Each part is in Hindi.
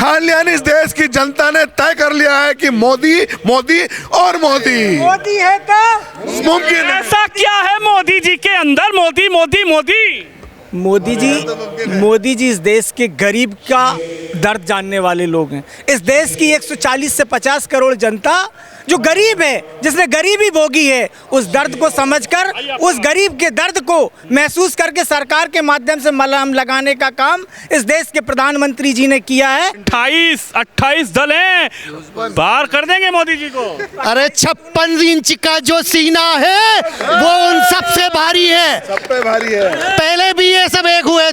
खालियानी इस देश की जनता ने तय कर लिया है कि मोदी मोदी और मोदी मोदी है तो मुमकिन है। ऐसा क्या है मोदी जी के अंदर? मोदी मोदी मोदी मोदी जी इस देश के गरीब का दर्द जानने वाले लोग हैं। इस देश की 140 से 50 करोड़ जनता जो गरीब है, जिसने गरीबी भोगी है, उस दर्द को समझकर, उस गरीब के दर्द को महसूस करके सरकार के माध्यम से मलहम लगाने का काम इस देश के प्रधानमंत्री जी ने किया है। 28 दल हैं, बाहर कर देंगे मोदी जी को। अरे 56 इंच का जो सीना है वो उन सबसे भारी है। सब पे भारी है। पहले भी ये सब एक हुए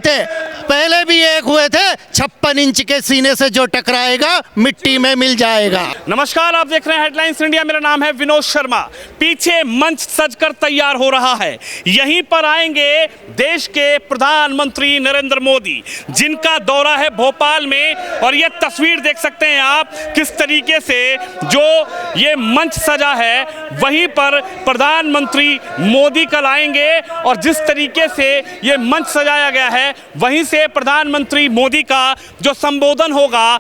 थे, 56 इंच के सीने से जो टकराएगा मिट्टी में मिल जाएगा। नमस्कार, आप देख रहे हैं हेडलाइंस इंडिया। मेरा नाम है विनोद शर्मा। पीछे मंच सजकर तैयार हो रहा है। यहीं पर आएंगे देश के प्रधानमंत्री नरेंद्र मोदी, जिनका दौरा है भोपाल में। और ये तस्वीर देख सकते हैं आप किस तरीके से जो ये मंच सजा है, वहीं पर प्रधानमंत्री मोदी कल आएंगे। और जिस तरीके से ये मंच सजाया गया है, वहीं से प्रधानमंत्री मोदी का जो संबोधन होगा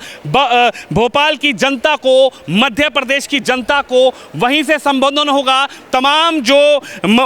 भोपाल की जनता को, मध्य प्रदेश की जनता को, वहीं से संबोधन होगा। तमाम जो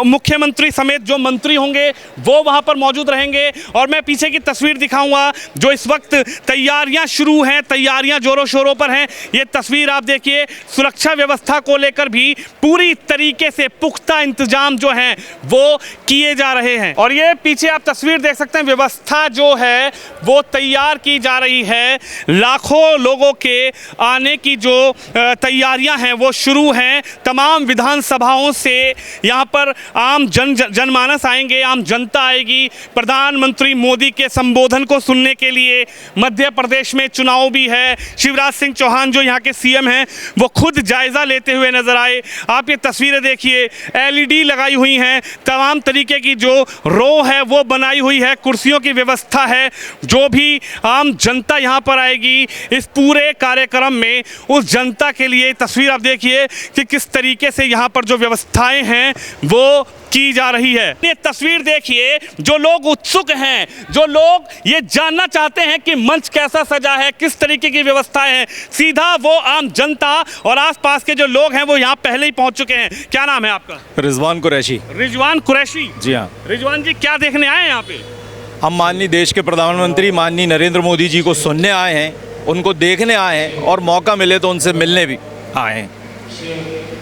मुख्यमंत्री समेत जो मंत्री होंगे वो वहां पर मौजूद रहेंगे। और मैं पीछे की तस्वीर दिखाऊंगा जो इस वक्त तैयारियां शुरू हैं, तैयारियां जोरों शोरों पर हैं। ये तस्वीर आप देखिए, सुरक्षा व्यवस्था को लेकर भी पूरी तरीके से पुख्ता इंतजाम जो हैं वो किए जा रहे हैं। और ये पीछे आप तस्वीर देख सकते हैं, व्यवस्था जो है वो तैयार की जा रही है। लाखों लोगों के आने की जो तैयारियां हैं वो शुरू हैं। तमाम विधानसभाओं से यहाँ पर आम जनमानस आएंगे, आम जनता आएगी प्रधानमंत्री मोदी के संबोधन को सुनने के लिए। मध्य प्रदेश में चुनाव भी है। शिवराज सिंह चौहान जो यहाँ के सीएम हैं वो खुद जायजा लेते हुए नजर आए। आप ये तस्वीरें देखिए, एलईडी लगाई हुई हैं, तमाम तरीके की जो रो है वो बनाई हुई है, कुर्सियों की व्यवस्था है। जो भी आम जनता यहाँ पर आएगी इस पूरे कार्यक्रम में, उस जनता के लिए तस्वीर आप देखिए कि किस तरीके से यहाँ पर जो व्यवस्थाएं हैं वो की जा रही है। ये तस्वीर देखिए, जो लोग उत्सुक हैं, जो लोग ये जानना चाहते हैं कि मंच कैसा सजा है, किस तरीके की व्यवस्थाएं हैं, सीधा वो आम जनता और आसपास के जो लोग हैं वो यहाँ पहले ही पहुंच चुके हैं। क्या नाम है आपका? रिजवान कुरैशी। रिजवान कुरैशी जी हाँ। रिजवान जी, क्या देखने आए हैं यहाँ पे? हम माननीय देश के प्रधानमंत्री माननीय नरेंद्र मोदी जी को सुनने आए हैं, उनको देखने आए हैं और मौका मिले तो उनसे मिलने भी आए हैं।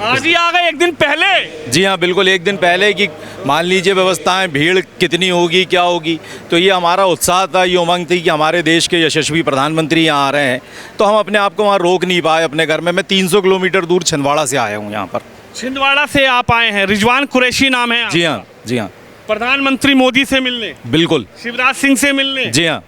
आज ही आ गए, एक दिन पहले? जी हाँ, बिल्कुल एक दिन पहले कि मान लीजिए व्यवस्थाएं, भीड़ कितनी होगी, क्या होगी। तो ये हमारा उत्साह था, ये उमंग थी कि हमारे देश के यशस्वी प्रधानमंत्री यहाँ आ रहे हैं। तो हम अपने आप को वहाँ रोक नहीं पाए अपने घर में। मैं 300 किलोमीटर दूर छिंदवाड़ा से आया हूँ यहाँ पर। छिंदवाड़ा से आप आए हैं? रिजवान कुरैशी नाम है? जी हाँ, जी हाँ। प्रधानमंत्री मोदी से मिलने? बिल्कुल। शिवराज सिंह से मिलने? जी हाँ।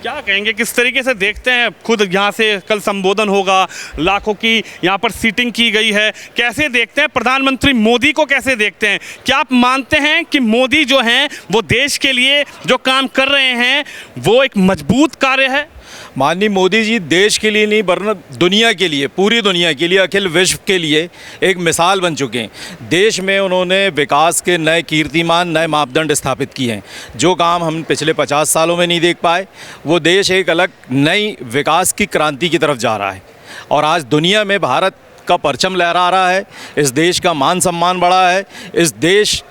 क्या कहेंगे, किस तरीके से देखते हैं? खुद यहाँ से कल संबोधन होगा, लाखों की यहाँ पर सीटिंग की गई है। कैसे देखते हैं प्रधानमंत्री मोदी को, कैसे देखते हैं? क्या आप मानते हैं कि मोदी जो हैं वो देश के लिए जो काम कर रहे हैं वो एक मजबूत कार्य है? माननीय मोदी जी देश के लिए नहीं वरना दुनिया के लिए, पूरी दुनिया के लिए, अखिल विश्व के लिए एक मिसाल बन चुके हैं। देश में उन्होंने विकास के नए कीर्तिमान, नए मापदंड स्थापित किए हैं। जो काम हम पिछले 50 सालों में नहीं देख पाए, वो देश एक अलग नई विकास की क्रांति की तरफ जा रहा है। और आज दुनिया में भारत का परचम लहरा रहा है, इस देश का मान सम्मान बढ़ा है, इस देश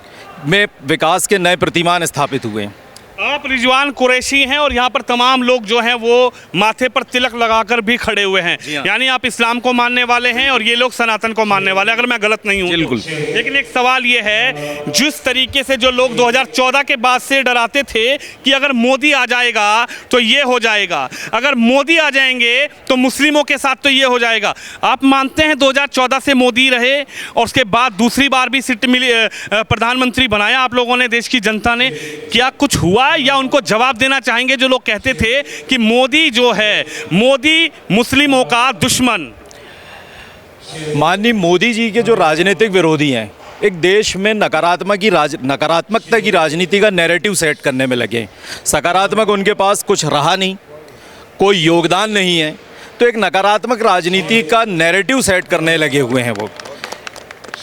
में विकास के नए प्रतिमान स्थापित हुए हैं। आप रिजवान कुरैशी हैं और यहाँ पर तमाम लोग जो हैं वो माथे पर तिलक लगाकर भी खड़े हुए हैं। यानी आप इस्लाम को मानने वाले हैं और ये लोग सनातन को मानने वाले, अगर मैं गलत नहीं हूँ? बिल्कुल। लेकिन एक सवाल ये है, जिस तरीके से जो लोग 2014 के बाद से डराते थे कि अगर मोदी आ जाएगा तो ये हो जाएगा, अगर मोदी आ जाएंगे तो मुस्लिमों के साथ तो ये हो जाएगा, आप मानते हैं 2014 से मोदी रहे और उसके बाद दूसरी बार भी सीट मिली, प्रधानमंत्री बनाया आप लोगों ने, देश की जनता ने, क्या कुछ हुआ या उनको जवाब देना चाहेंगे जो लोग कहते थे कि मोदी जो है, मोदी मुस्लिमों का दुश्मन? माननीय मोदी जी के जो राजनीतिक विरोधी हैं, एक देश में नकारात्मकता की राजनीति का नैरेटिव सेट करने में लगे। सकारात्मक उनके पास कुछ रहा नहीं, कोई योगदान नहीं है, तो एक नकारात्मक राजनीति का नैरेटिव सेट करने लगे हुए हैं। वो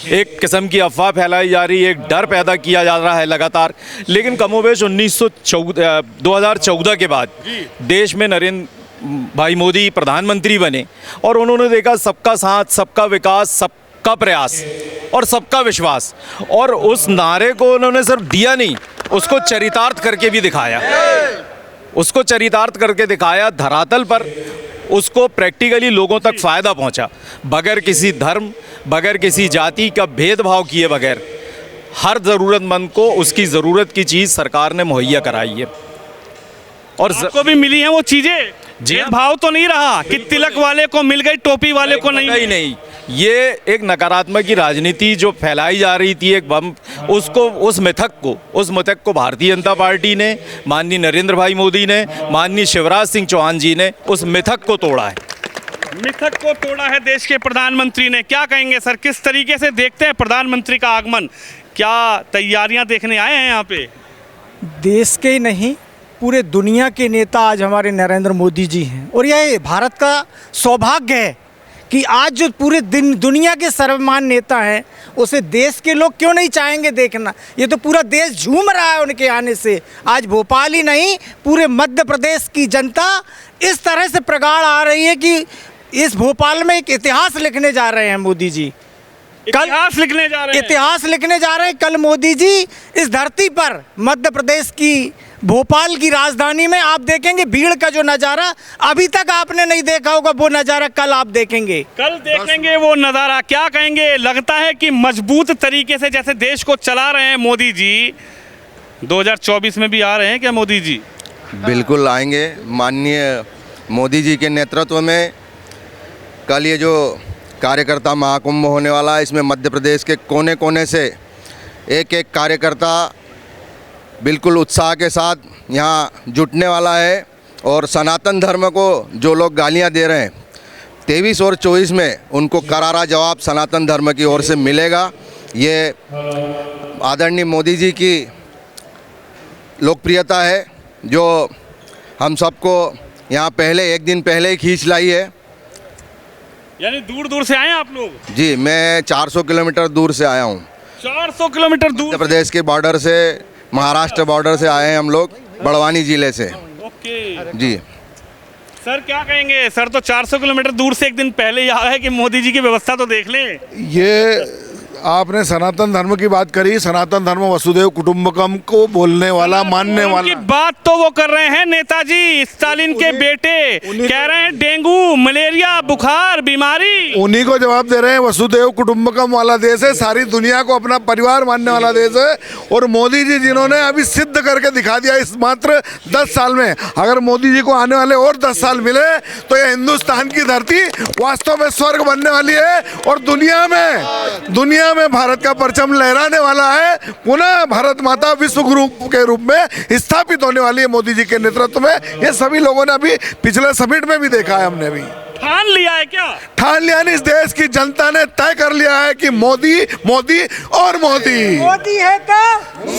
एक किस्म की अफवाह फैलाई जा रही है, एक डर पैदा किया जा रहा है लगातार। लेकिन कमोबेश 2014 के बाद देश में भाई मोदी प्रधानमंत्री बने और उन्होंने देखा सबका साथ, सबका विकास, सबका प्रयास और सबका विश्वास, और उस नारे को उन्होंने सिर्फ दिया नहीं, उसको चरितार्थ करके भी दिखाया। उसको चरितार्थ करके दिखाया धरातल पर, उसको प्रैक्टिकली लोगों तक फ़ायदा पहुंचा, बगैर किसी धर्म, बगैर किसी जाति का भेदभाव किए बगैर हर ज़रूरतमंद को उसकी ज़रूरत की चीज़ सरकार ने मुहैया कराई है। और आपको भी मिली हैं वो चीजें? जी हाँ। भाव तो नहीं रहा कि तिलक वाले को मिल गई, टोपी वाले को नहीं मिली। नहीं, ये एक नकारात्मक की राजनीति जो फैलाई जा रही थी, एक बम, उसको, उस मिथक को भारतीय जनता पार्टी ने, माननीय नरेंद्र भाई मोदी ने, माननीय शिवराज सिंह चौहान जी ने उस मिथक को तोड़ा है। मिथक को तोड़ा है देश के प्रधानमंत्री ने। क्या कहेंगे सर, किस तरीके से देखते हैं प्रधानमंत्री का आगमन? क्या तैयारियां देखने आए हैं यहाँ पे? देश के ही नहीं, पूरे दुनिया के नेता आज हमारे नरेंद्र मोदी जी हैं, और यह भारत का सौभाग्य है कि आज जो पूरे दुनिया के सर्वमान्य नेता हैं, उसे देश के लोग क्यों नहीं चाहेंगे देखना। ये तो पूरा देश झूम रहा है उनके आने से। आज भोपाल ही नहीं, पूरे मध्य प्रदेश की जनता इस तरह से प्रगाढ़ आ रही है कि इस भोपाल में एक इतिहास लिखने जा रहे हैं मोदी जी। इतिहास लिखने जा रहे हैं। इतिहास लिखने जा रहे हैं। कल मोदी जी इस धरती पर, मध्य प्रदेश की भोपाल की राजधानी में, आप देखेंगे भीड़ का जो नज़ारा अभी तक आपने नहीं देखा होगा, वो नज़ारा कल आप देखेंगे। कल देखेंगे वो नज़ारा। क्या कहेंगे, लगता है कि मजबूत तरीके से जैसे देश को चला रहे हैं मोदी जी, 2024 में भी आ रहे हैं क्या मोदी जी? बिल्कुल आएंगे। माननीय मोदी जी के नेतृत्व में कल ये जो कार्यकर्ता महाकुंभ होने वाला है, इसमें मध्य प्रदेश के कोने कोने से एक एक कार्यकर्ता बिल्कुल उत्साह के साथ यहाँ जुटने वाला है। और सनातन धर्म को जो लोग गालियाँ दे रहे हैं, 23 और 24 में उनको करारा जवाब सनातन धर्म की ओर से मिलेगा। ये आदरणीय मोदी जी की लोकप्रियता है जो हम सबको यहाँ पहले, एक दिन पहले ही खींच लाई है। यानी दूर दूर से आए हैं आप लोग? जी, मैं 400 किलोमीटर दूर से आया हूँ। 400 किलोमीटर दूर? मध्य प्रदेश के बॉर्डर से, महाराष्ट्र बॉर्डर से आए हैं हम लोग, बड़वानी जिले से। ओके जी सर, क्या कहेंगे? सर तो 400 किलोमीटर दूर से एक दिन पहले ही आ गए कि मोदी जी की व्यवस्था तो देख लें। ये आपने सनातन धर्म की बात करी। सनातन धर्म वसुदेव कुटुंबकम को बोलने वाला, मानने उनकी वाला बात तो वो कर रहे हैं नेताजी स्टालिन के बेटे, कह रहे हैं डेंगू, मलेरिया, बुखार, बीमारी उन्हीं को जवाब दे रहे हैं। वसुदेव कुटुंबकम वाला देश है, सारी दुनिया को अपना परिवार मानने वाला देश है। और मोदी जी जिन्होंने अभी सिद्ध करके दिखा दिया इस मात्र 10 साल में, अगर मोदी जी को आने वाले और 10 साल मिले तो ये हिंदुस्तान की धरती वास्तव में स्वर्ग बनने वाली है। और दुनिया में भारत का परचम लहराने वाला है। पुनः भारत माता विश्व गुरु के रूप में स्थापित होने वाली है मोदी जी के नेतृत्व में। ये सभी लोगों ने अभी पिछले समिट में भी देखा है। हमने भी ठान लिया है। क्या ठान लिया? नहीं, इस देश की जनता ने तय कर लिया है कि मोदी, मोदी और मोदी मोदी है तो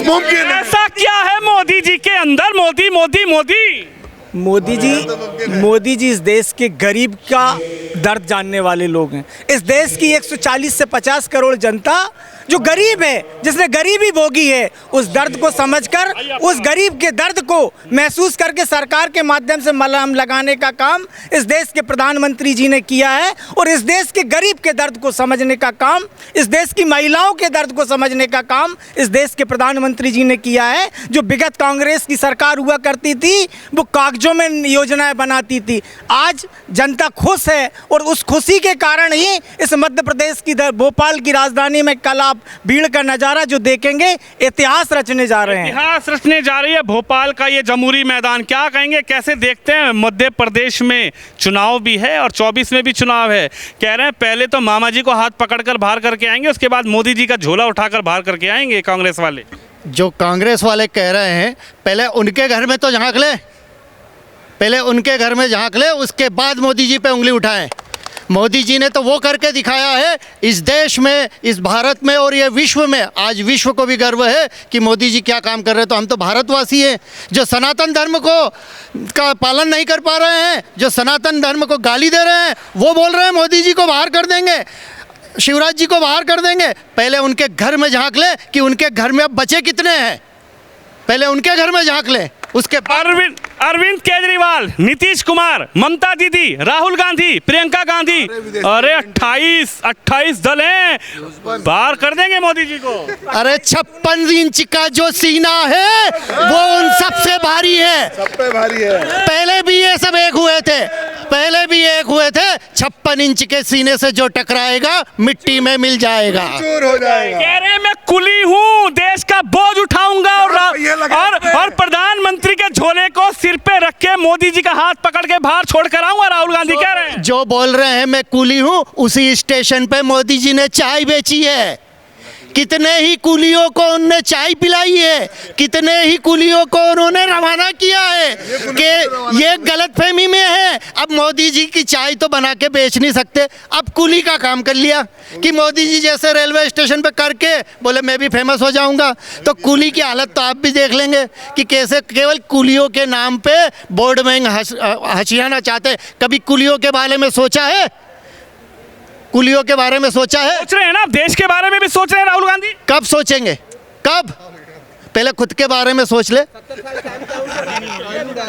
मुमकिन है। ऐसा क्या है मोदी जी के अंदर? मोदी मोदी मोदी मोदी जी इस देश के गरीब का दर्द जानने वाले लोग हैं। इस देश की 140 से 50 करोड़ जनता जो गरीब है, जिसने गरीबी भोगी है, उस दर्द को समझकर, उस गरीब के दर्द को महसूस करके सरकार के माध्यम से मलहम लगाने का काम इस देश के प्रधानमंत्री जी ने किया है। और इस देश के गरीब के दर्द को समझने का काम, इस देश की महिलाओं के दर्द को समझने का काम इस देश के प्रधानमंत्री जी ने किया है। जो विगत कांग्रेस की सरकार हुआ करती थी, वो कागजों में योजनाएं बनाती थी। आज जनता खुश है और उस खुशी के कारण ही इस मध्य प्रदेश की भोपाल की राजधानी में कल आप भीड़ का नज़ारा जो देखेंगे, इतिहास रचने जा रहे हैं। इतिहास रचने जा रही है भोपाल का ये जमहूरी मैदान। क्या कहेंगे, कैसे देखते हैं? मध्य प्रदेश में चुनाव भी है और 24 में भी चुनाव है। कह रहे हैं पहले तो मामा जी को हाथ पकड़कर बाहर करके आएंगे, उसके बाद मोदी जी का झोला उठाकर बाहर करके आएंगे कांग्रेस वाले। जो कांग्रेस वाले कह रहे हैं, पहले उनके घर में तो झांक ले, पहले उनके घर में झांक ले, उसके बाद मोदी जी पे उंगली उठाएं। मोदी जी ने तो वो करके दिखाया है इस देश में, इस भारत में और ये विश्व में। आज विश्व को भी गर्व है कि मोदी जी क्या काम कर रहे हैं। तो हम तो भारतवासी हैं जो सनातन धर्म को का पालन नहीं कर पा रहे हैं, जो सनातन धर्म को गाली दे रहे हैं, वो बोल रहे हैं मोदी जी को बाहर कर देंगे, शिवराज जी को बाहर कर देंगे। पहले उनके घर में झांक ले कि उनके घर में अब बचे कितने हैं, पहले उनके घर में झांक ले, उसके अरविंद अरविंद केजरीवाल, नीतीश कुमार, ममता दीदी, राहुल गांधी, प्रियंका गांधी, अरे 28 दल हैं, पार कर देंगे मोदी जी को। अरे 56 इंच का जो सीना है वो उन सबसे भारी है। सब पे भारी है। पहले भी ये सब एक हुए थे, 56 इंच के सीने से जो टकराएगा मिट्टी में मिल जाएगा। चूर हो जाएगा। कह रहे हैं मैं कुली हूँ, देश का बोझ उठाऊंगा और प्रधानमंत्री के झोले को सिर पे रख के मोदी जी का हाथ पकड़ के बाहर छोड़ कर आऊंगा, राहुल गांधी कह रहे हैं। जो बोल रहे हैं मैं कूली हूँ, उसी स्टेशन पे मोदी जी ने चाय बेची है। कितने ही कुलियों को उन्होंने चाय पिलाई है, कितने ही कुलियों को उन्होंने रवाना किया है कि ये गलतफहमी में है। अब मोदी जी की चाय तो बना के बेच नहीं सकते, अब कुली का काम कर लिया कि मोदी जी जैसे रेलवे स्टेशन पे करके बोले मैं भी फेमस हो जाऊंगा। तो कुली की हालत तो आप भी देख लेंगे कि कैसे केवल कुलियों के नाम पे बोर्ड में हंसियाना चाहते। कभी कुलियों के बारे में सोचा है? कुलियों के बारे में सोचा है? सोच रहे हैं ना, देश के बारे में भी सोच रहे हैं राहुल गांधी। कब सोचेंगे? कब? पहले खुद के बारे में सोच ले,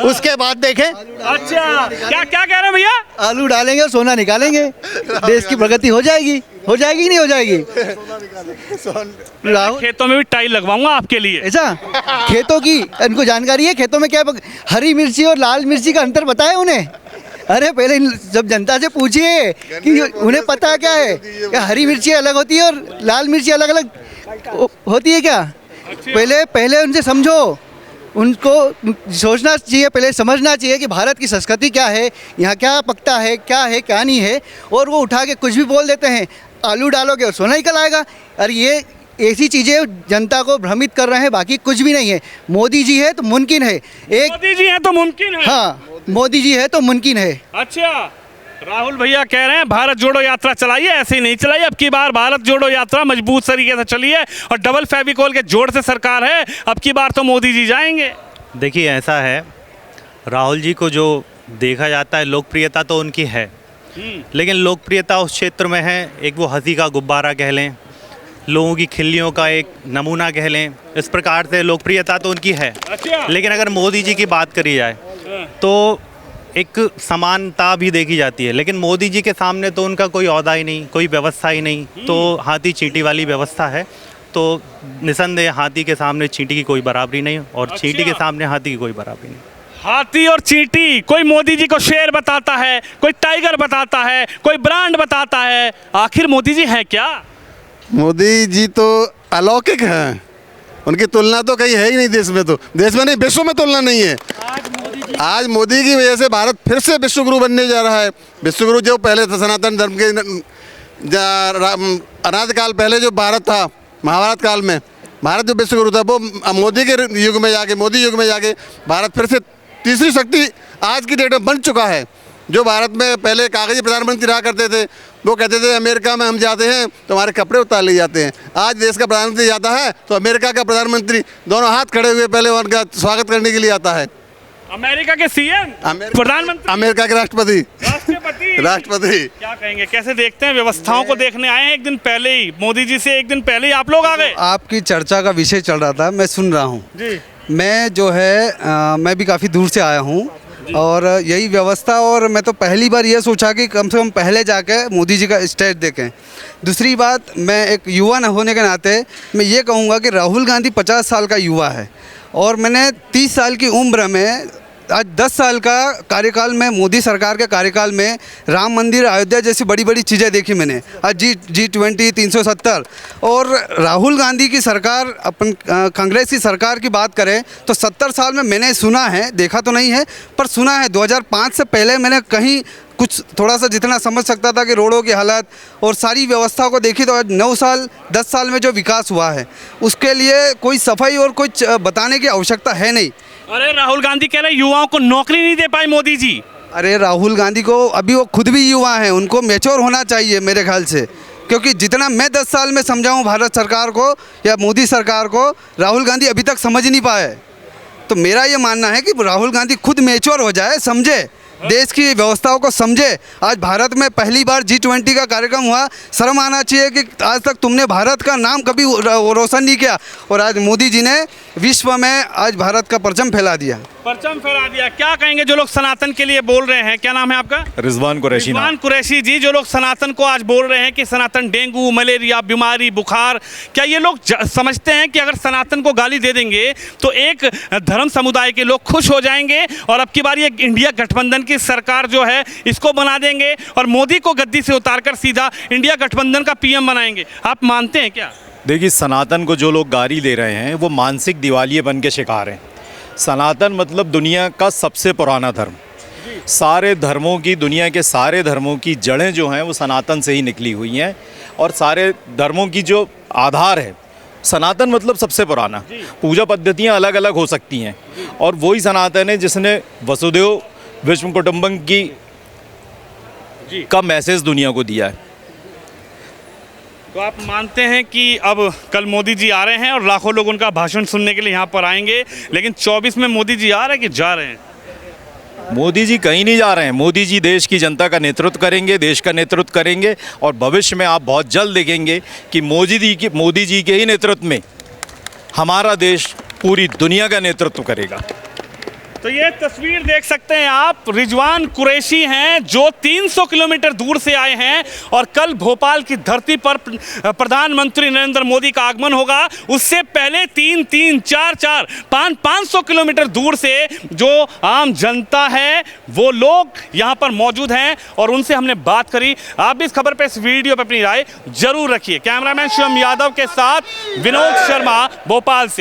उसके बाद देखें। अच्छा, क्या कह रहे हैं भैया? आलू डालेंगे और सोना निकालेंगे, देश की प्रगति हो जाएगी कि नहीं हो जाएगी? राहुल खेतों में भी टाइल लगवाऊंगा आपके लिए। ऐसा खेतों की इनको जानकारी है? खेतों में क्या हरी मिर्ची और लाल मिर्ची का अंतर पता है उन्हें? अरे पहले जब जनता से पूछिए कि उन्हें पता क्या है, क्या हरी मिर्ची अलग होती है और लाल मिर्ची अलग अलग होती है क्या? पहले उनसे समझो, उनको सोचना चाहिए, पहले समझना चाहिए कि भारत की संस्कृति क्या है, यहाँ क्या पकता है, क्या नहीं है, और वो उठा के कुछ भी बोल देते हैं। आलू डालोगे और सोना निकल आएगा। अरे ये ऐसी चीज़ें जनता को भ्रमित कर रहे हैं, बाकी कुछ भी नहीं है। मोदी जी है तो मुमकिन है। मोदी जी हैं तो मुमकिन है। हाँ, मोदी जी है तो मुमकिन है। अच्छा, राहुल भैया कह रहे हैं भारत जोड़ो यात्रा चलाइए, ऐसे ही नहीं चलाइए। अब की बार भारत जोड़ो यात्रा मजबूत तरीके से चली है और डबल फेविकोल के जोड़ से सरकार है। अब की बार तो मोदी जी जाएंगे। देखिए ऐसा है, राहुल जी को जो देखा जाता है लोकप्रियता तो उनकी है, लेकिन लोकप्रियता उस क्षेत्र में है, एक वो हंसी का गुब्बारा कह लें, लोगों की खिल्लियों का एक नमूना कह लें, इस प्रकार से लोकप्रियता तो उनकी है। अच्छा। लेकिन अगर मोदी जी की बात करी जाए तो एक समानता भी देखी जाती है, लेकिन मोदी जी के सामने तो उनका कोई औहदा ही नहीं, कोई व्यवस्था ही नहीं, तो हाथी चींटी वाली व्यवस्था है। तो निसंदेह हाथी के सामने चींटी की कोई बराबरी नहीं और चींटी के सामने हाथी की कोई बराबरी नहीं। हाथी और चींटी, कोई मोदी जी को शेर बताता है, कोई टाइगर बताता है, कोई ब्रांड बताता है, आखिर मोदी जी है क्या? मोदी जी तो अलौकिक हैं, उनकी तुलना तो कहीं है ही नहीं देश में, तो देश में नहीं विश्व में तुलना नहीं है। आज मोदी की वजह से भारत फिर से विश्व गुरु बनने जा रहा है। विश्व गुरु जो पहले था सनातन धर्म के अनादिकाल पहले जो भारत था, महाभारत काल में भारत जो विश्व गुरु था, वो मोदी के युग में जाके, मोदी युग में जाके भारत फिर से तीसरी शक्ति आज की डेट में बन चुका है। जो भारत में पहले कागजी प्रधानमंत्री रहा करते थे, वो कहते थे अमेरिका में हम जाते हैं तो हमारे कपड़े उतार ले जाते हैं। आज देश का प्रधानमंत्री जाता है तो अमेरिका का प्रधानमंत्री दोनों हाथ खड़े हुए पहले उनका स्वागत करने के लिए आता है। अमेरिका के सीएम, प्रधानमंत्री, अमेरिका के राष्ट्रपति, राष्ट्रपति क्या कहेंगे, कैसे देखते हैं? व्यवस्थाओं को देखने आए हैं एक दिन पहले ही, मोदी जी से एक दिन पहले ही आप लोग आ गए। आपकी चर्चा का विषय चल रहा था, मैं सुन रहा हूँ जी। मैं जो है मैं भी काफ़ी दूर से आया हूँ और यही व्यवस्था, और मैं तो पहली बार ये सोचा कि कम से कम पहले जाके मोदी जी का स्टेज देखें। दूसरी बात, मैं एक युवा न होने के नाते मैं ये कहूँगा कि राहुल गांधी 50 साल का युवा है और मैंने 30 साल की उम्र में आज 10 साल का कार्यकाल में, मोदी सरकार के कार्यकाल में राम मंदिर, अयोध्या जैसी बड़ी बड़ी चीज़ें देखी मैंने। आज G20 370, और राहुल गांधी की सरकार, अपन कांग्रेस की सरकार की बात करें तो 70 साल में मैंने सुना है, देखा तो नहीं है पर सुना है, 2005 से पहले मैंने कहीं कुछ थोड़ा सा जितना समझ सकता था कि रोडों की हालत और सारी व्यवस्थाओं को देखी, तो आज 9 साल 10 साल में जो विकास हुआ है उसके लिए कोई सफाई और कुछ बताने की आवश्यकता है नहीं। अरे राहुल गांधी कह रहे युवाओं को नौकरी नहीं दे पाए मोदी जी। अरे राहुल गांधी को, अभी वो खुद भी युवा हैं, उनको मैच्योर होना चाहिए मेरे ख्याल से, क्योंकि जितना मैं 10 साल में समझाऊं भारत सरकार को या मोदी सरकार को, राहुल गांधी अभी तक समझ नहीं पाए। तो मेरा ये मानना है कि राहुल गांधी खुद मैच्योर हो जाए, समझे देश की व्यवस्थाओं को समझे। आज भारत में पहली बार G20 का कार्यक्रम हुआ। शर्म आना चाहिए कि आज तक तुमने भारत का नाम कभी रोशन नहीं किया, और आज मोदी जी ने विश्व में आज भारत का परचम फैला दिया। परचम फहरा दिया। क्या कहेंगे जो लोग सनातन के लिए बोल रहे हैं? क्या नाम है आपका? रिजवान कुरैशी नाम। रिजवान कुरैशी जी, जो लोग सनातन को आज बोल रहे हैं कि सनातन डेंगू, मलेरिया, बीमारी, बुखार, क्या ये लोग समझते हैं कि अगर सनातन को गाली दे देंगे तो एक धर्म समुदाय के लोग खुश हो जाएंगे और अब की बार ये इंडिया गठबंधन की सरकार जो है इसको बना देंगे और मोदी को गद्दी से उतारकर सीधा इंडिया गठबंधन का पीएम बनाएंगे? आप मानते हैं क्या? देखिए, सनातन को जो लोग गाली दे रहे हैं वो मानसिक दिवालियेपन के शिकार हैं। सनातन मतलब दुनिया का सबसे पुराना धर्म। सारे धर्मों की, दुनिया के सारे धर्मों की जड़ें जो हैं वो सनातन से ही निकली हुई हैं, और सारे धर्मों की जो आधार है सनातन मतलब सबसे पुराना। पूजा पद्धतियाँ अलग अलग हो सकती हैं और वही सनातन है जिसने वसुदेव विश्व कुटुंबकम का मैसेज दुनिया को दिया है। तो आप मानते हैं कि अब कल मोदी जी आ रहे हैं और लाखों लोग उनका भाषण सुनने के लिए यहाँ पर आएंगे, लेकिन 24 में मोदी जी आ रहे हैं कि जा रहे हैं? मोदी जी कहीं नहीं जा रहे हैं। मोदी जी देश की जनता का नेतृत्व करेंगे, देश का नेतृत्व करेंगे, और भविष्य में आप बहुत जल्द देखेंगे कि मोदी जी के ही नेतृत्व में हमारा देश पूरी दुनिया का नेतृत्व करेगा। तो ये तस्वीर देख सकते हैं आप, रिजवान कुरैशी हैं जो 300 किलोमीटर दूर से आए हैं और कल भोपाल की धरती पर प्रधानमंत्री नरेंद्र मोदी का आगमन होगा। उससे पहले 300, 400, 500 किलोमीटर दूर से जो आम जनता है वो लोग यहाँ पर मौजूद हैं और उनसे हमने बात करी। आप भी इस खबर पे, इस वीडियो पे अपनी राय जरूर रखिए। कैमरामैन शिवम यादव के साथ विनोद शर्मा, भोपाल से।